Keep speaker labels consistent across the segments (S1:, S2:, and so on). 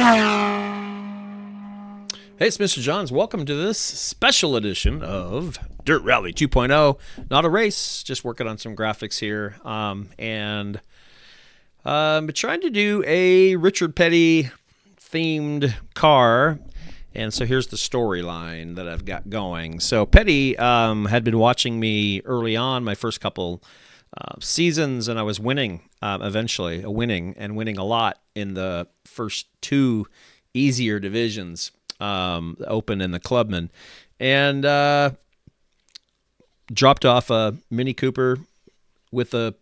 S1: Hey, it's Mr. Johns. Welcome to this special edition of Dirt Rally 2.0. Not a race, just working on some graphics here. And I'm trying to do a Richard Petty themed car. And so here's the storyline that I've got going. So Petty had been watching me early on, my first couple seasons, and I was winning eventually, winning a lot in the first two easier divisions. The Open and the Clubman, and dropped off a Mini Cooper with a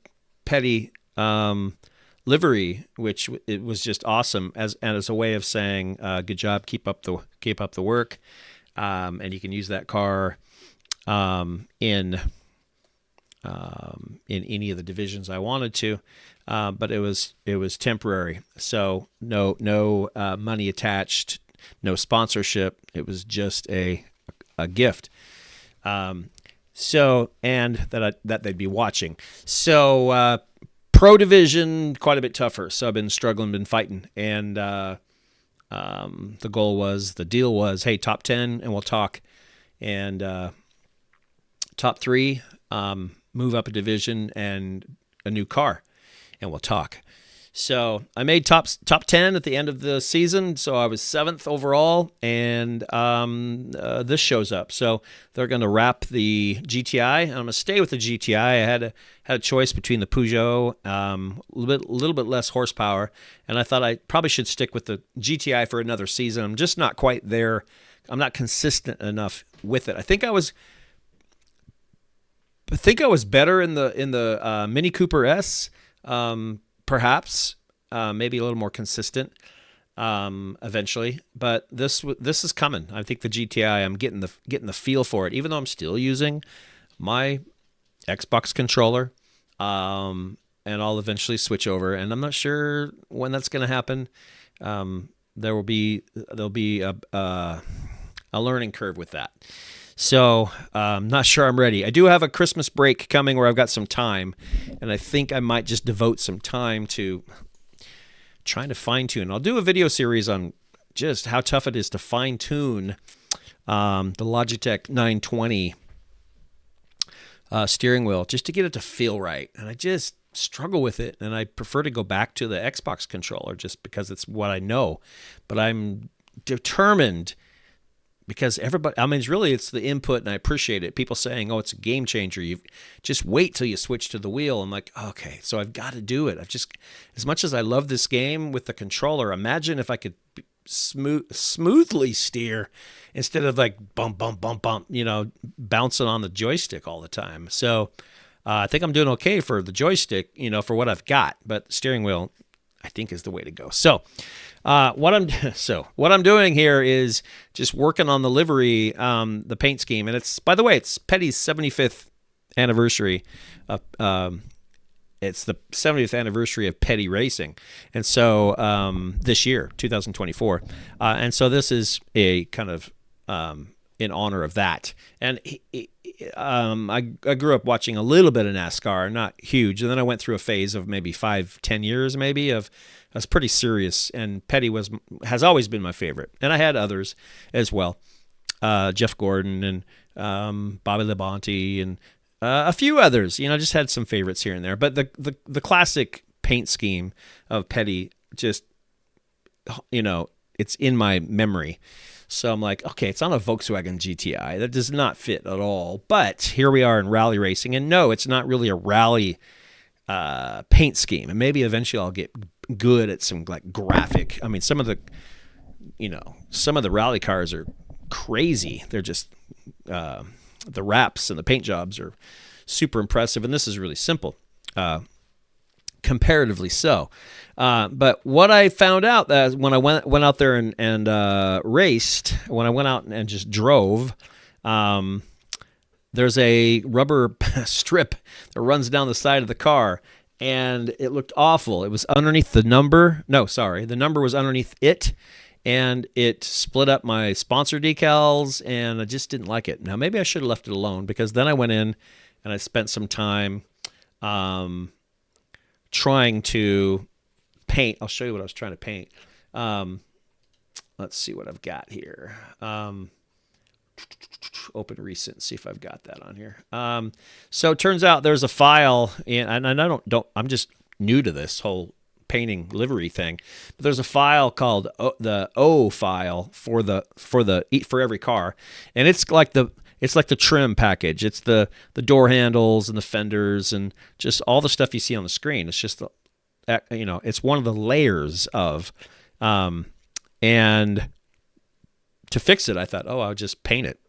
S1: Petty livery, which it was just awesome as a way of saying, "Good job, keep up the work," and you can use that car in any of the divisions I wanted to, but it was temporary, so no money attached. No sponsorship. It was just a gift. So, and that they'd be watching. So, pro division, quite a bit tougher. So I've been struggling, been fighting. And the deal was, hey, top 10 and we'll talk. And top 3, move up a division and a new car and we'll talk. So I made top 10 at the end of the season, so I was 7th overall, and this shows up. So they're going to wrap the GTI, and I'm going to stay with the GTI. I had a choice between the Peugeot, a little bit less horsepower, and I thought I probably should stick with the GTI for another season. I'm just not quite there. I'm not consistent enough with it. I think I was better in the Mini Cooper S. Perhaps, maybe a little more consistent eventually, but this is coming. I think the GTI, I'm getting the feel for it, even though I'm still using my Xbox controller, and I'll eventually switch over. And I'm not sure when that's going to happen. There'll be a learning curve with that. So I'm not sure I'm ready. I do have a Christmas break coming where I've got some time, and I think I might just devote some time to trying to fine-tune. I'll do a video series on just how tough it is to fine-tune the Logitech 920 steering wheel, just to get it to feel right. And I just struggle with it, and I prefer to go back to the Xbox controller just because it's what I know. But I'm determined, because everybody, it's the input, and I appreciate it. People saying, oh, it's a game changer. You just wait till you switch to the wheel. I'm like, okay, so I've got to do it. As much as I love this game with the controller, imagine if I could smoothly steer instead of like bump, bump, bump, bump, bouncing on the joystick all the time. So I think I'm doing okay for the joystick, for what I've got, but the steering wheel, I think, is the way to go. So what I'm doing here is just working on the livery, the paint scheme, and by the way, it's Petty's 75th anniversary. It's the 70th anniversary of Petty Racing, and so this year, 2024, and so this is a kind of in honor of that. And I grew up watching a little bit of NASCAR, not huge, and then I went through a phase of maybe 5-10 years, maybe of. I was pretty serious, and Petty has always been my favorite. And I had others as well, Jeff Gordon and Bobby Labonte and a few others. Just had some favorites here and there. But the classic paint scheme of Petty, just it's in my memory. So I'm like, okay, it's on a Volkswagen GTI. That does not fit at all. But here we are in rally racing, and no, it's not really a rally paint scheme. And maybe eventually I'll get good at some like graphic. I mean, some of the rally cars are crazy. They're just the wraps and the paint jobs are super impressive, and this is really simple, comparatively so. But what I found out that when I went out there and raced, when I went out and just drove, there's a rubber strip that runs down the side of the car, and it looked awful. It was underneath the number. No, sorry. The number was underneath it, and it split up my sponsor decals, and I just didn't like it. Now, maybe I should have left it alone, because then I went in and I spent some time trying to paint. I'll show you what I was trying to paint. let's see what I've got here. Open recent, see if I've got that on here. So it turns out there's a file, and I don't. I'm just new to this whole painting livery thing. But there's a file called the O file for every car, and it's like the trim package. It's the door handles and the fenders and just all the stuff you see on the screen. It's just it's one of the layers of, and to fix it, I thought, I'll just paint it,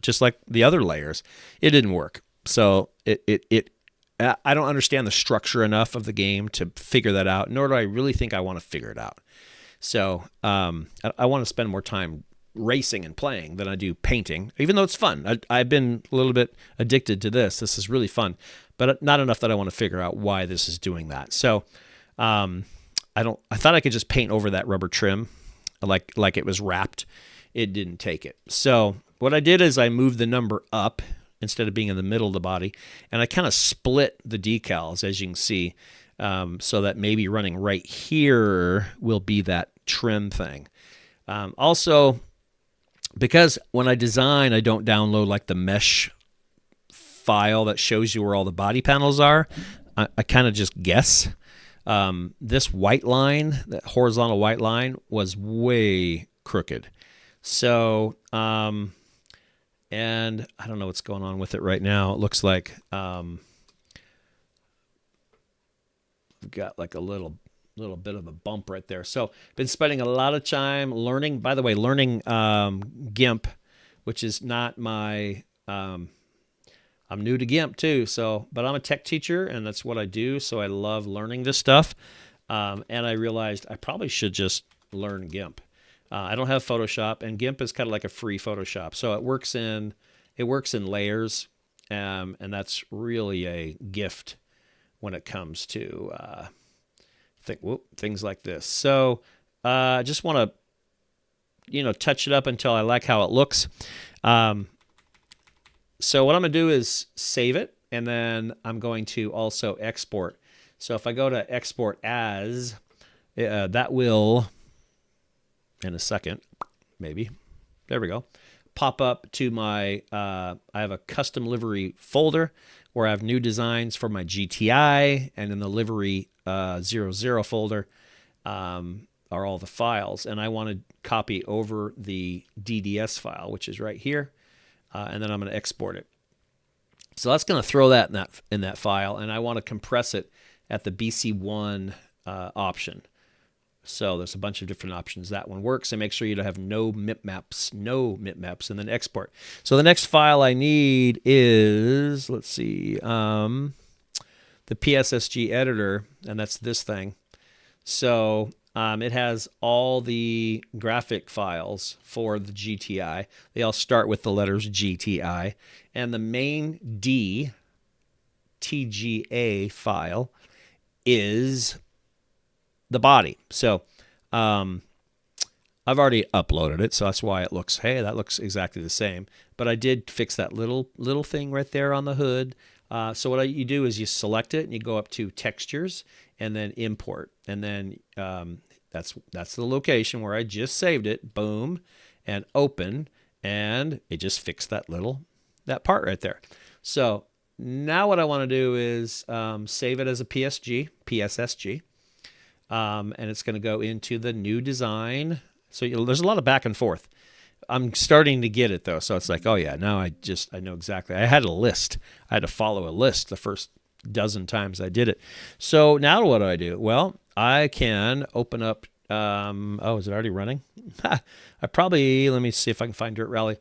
S1: just like the other layers. It didn't work. So I don't understand the structure enough of the game to figure that out, nor do I really think I want to figure it out. So I want to spend more time racing and playing than I do painting, even though it's fun. I've been a little bit addicted to this. This is really fun, but not enough that I want to figure out why this is doing that. So I thought I could just paint over that rubber trim like it was wrapped. It didn't take it. So what I did is I moved the number up instead of being in the middle of the body, and I kind of split the decals, as you can see, so that maybe running right here will be that trim thing. Also, because when I design, I don't download like the mesh file that shows you where all the body panels are. I kind of just guess. This white line, that horizontal white line, was way crooked. So, and I don't know what's going on with it right now. It looks like we've got like a little bit of a bump right there. So, been spending a lot of time learning. By the way, learning GIMP, which is not my. I'm new to GIMP too. So, but I'm a tech teacher, and that's what I do. So I love learning this stuff. And I realized I probably should just learn GIMP. I don't have Photoshop, and GIMP is kind of like a free Photoshop. So it works in layers, and that's really a gift when it comes to things like this. So I just want to touch it up until I like how it looks. So what I'm going to do is save it, and then I'm going to also export. So if I go to export as, that will, in a second, maybe, there we go, pop up to my, I have a custom livery folder where I have new designs for my GTI, and in the livery 00 folder are all the files. And I want to copy over the DDS file, which is right here, and then I'm going to export it. So that's going to throw that in that file, and I want to compress it at the BC1 option. So there's a bunch of different options. That one works, and make sure you don't have no mipmaps, and then export. So the next file I need is, let's see, the PSSG editor, and that's this thing. So it has all the graphic files for the GTI. They all start with the letters GTI, and the main D TGA file is the body. So I've already uploaded it, so that's why it looks, hey, that looks exactly the same. But I did fix that little thing right there on the hood. So what you do is you select it and you go up to textures and then import, and then that's the location where I just saved it. Boom, and open, and it just fixed that part right there. So now what I want to do is save it as a PSSG. And it's going to go into the new design. So there's a lot of back and forth. I'm starting to get it though. So it's like, oh yeah, now I know exactly. I had a list. I had to follow a list the first dozen times I did it. So now what do I do? Well, I can open up. Is it already running? Let me see if I can find Dirt Rally.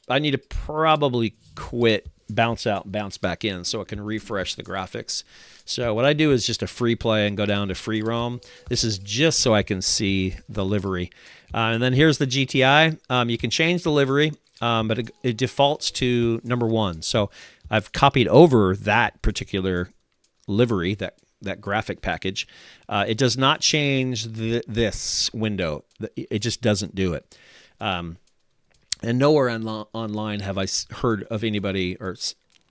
S1: I need to probably quit, bounce out, bounce back in so it can refresh the graphics. So what I do is just a free play and go down to free roam. This is just so I can see the livery. And then here's the GTI. You can change the livery, but it defaults to number 1. So I've copied over that particular livery, that graphic package. It does not change this window. It just doesn't do it. And nowhere online have I heard of anybody or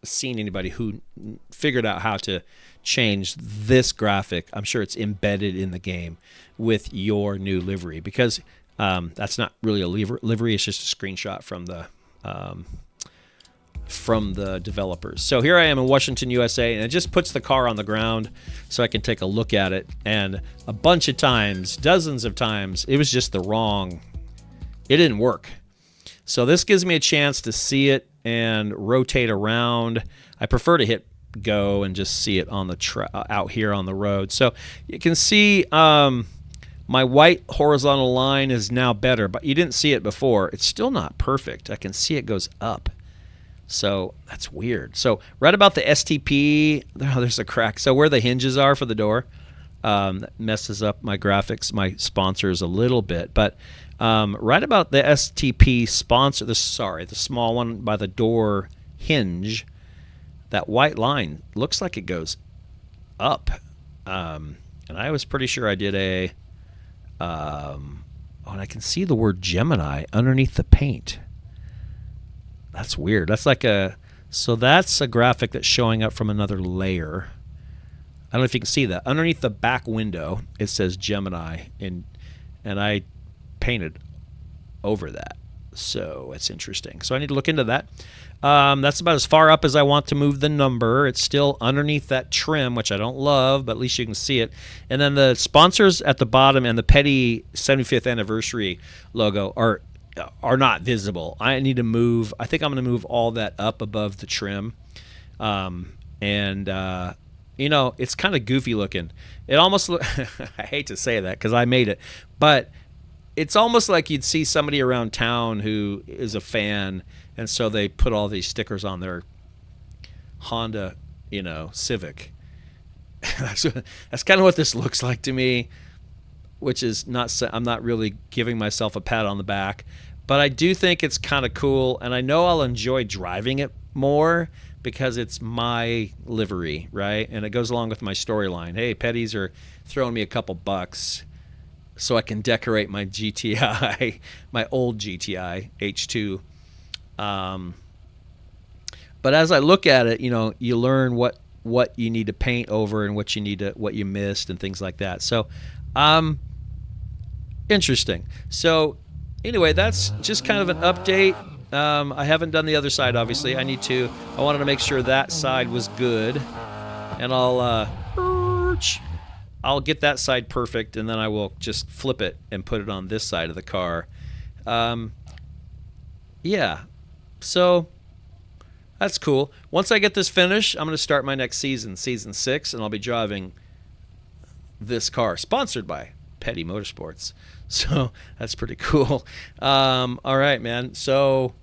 S1: seen anybody who figured out how to change this graphic. I'm sure it's embedded in the game with your new livery, because That's not really a livery. It's just a screenshot from the developers. So here I am in Washington, USA, and it just puts the car on the ground so I can take a look at it. And a bunch of times, dozens of times, it was just it didn't work. So this gives me a chance to see it and rotate around. I prefer to hit go and just see it on the out here on the road. So you can see my white horizontal line is now better, but you didn't see it before. It's still not perfect. I can see it goes up. So that's weird. So right about the STP, there's a crack. So where the hinges are for the door, that messes up my graphics, my sponsors a little bit. But right about the STP sponsor, the small one by the door hinge, that white line looks like it goes up. And I was pretty sure I did and I can see the word Gemini underneath the paint. That's weird. That's that's a graphic that's showing up from another layer. I don't know if you can see that. Underneath the back window, it says Gemini, and I painted over that. So it's interesting. So I need to look into that. That's about as far up as I want to move the number. It's still underneath that trim, which I don't love, but at least you can see it. And then the sponsors at the bottom and the Petty 75th anniversary logo are not visible. I need to move. I think I'm going to move all that up above the trim. It's kind of goofy looking. It almost I hate to say that because I made it, but it's almost like you'd see somebody around town who is a fan, and so they put all these stickers on their Honda, Civic. That's kind of what this looks like to me, which is I'm not really giving myself a pat on the back, but I do think it's kind of cool, and I know I'll enjoy driving it more because it's my livery, right? And it goes along with my storyline. Hey, Petties are throwing me a couple bucks so I can decorate my GTI, my old GTI H2. But as I look at it, you learn what you need to paint over and what you missed and things like that. So, interesting. So, anyway, that's just kind of an update. I haven't done the other side, obviously. I wanted to make sure that side was good, and I'll get that side perfect, and then I will just flip it and put it on this side of the car. Yeah, so that's cool. Once I get this finished, I'm going to start my next season 6, and I'll be driving this car, sponsored by Petty Motorsports. So that's pretty cool. All right, man. So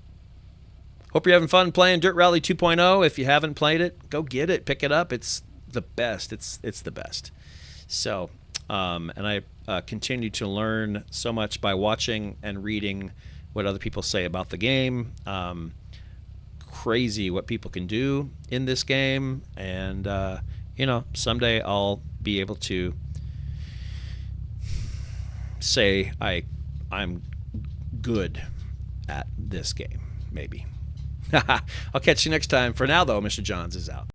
S1: hope you're having fun playing Dirt Rally 2.0. If you haven't played it, go get it. Pick it up. It's the best. It's the best. So, and I continue to learn so much by watching and reading what other people say about the game. Crazy what people can do in this game. And, someday I'll be able to say I'm good at this game, maybe. I'll catch you next time. For now, though, Mr. Johns is out.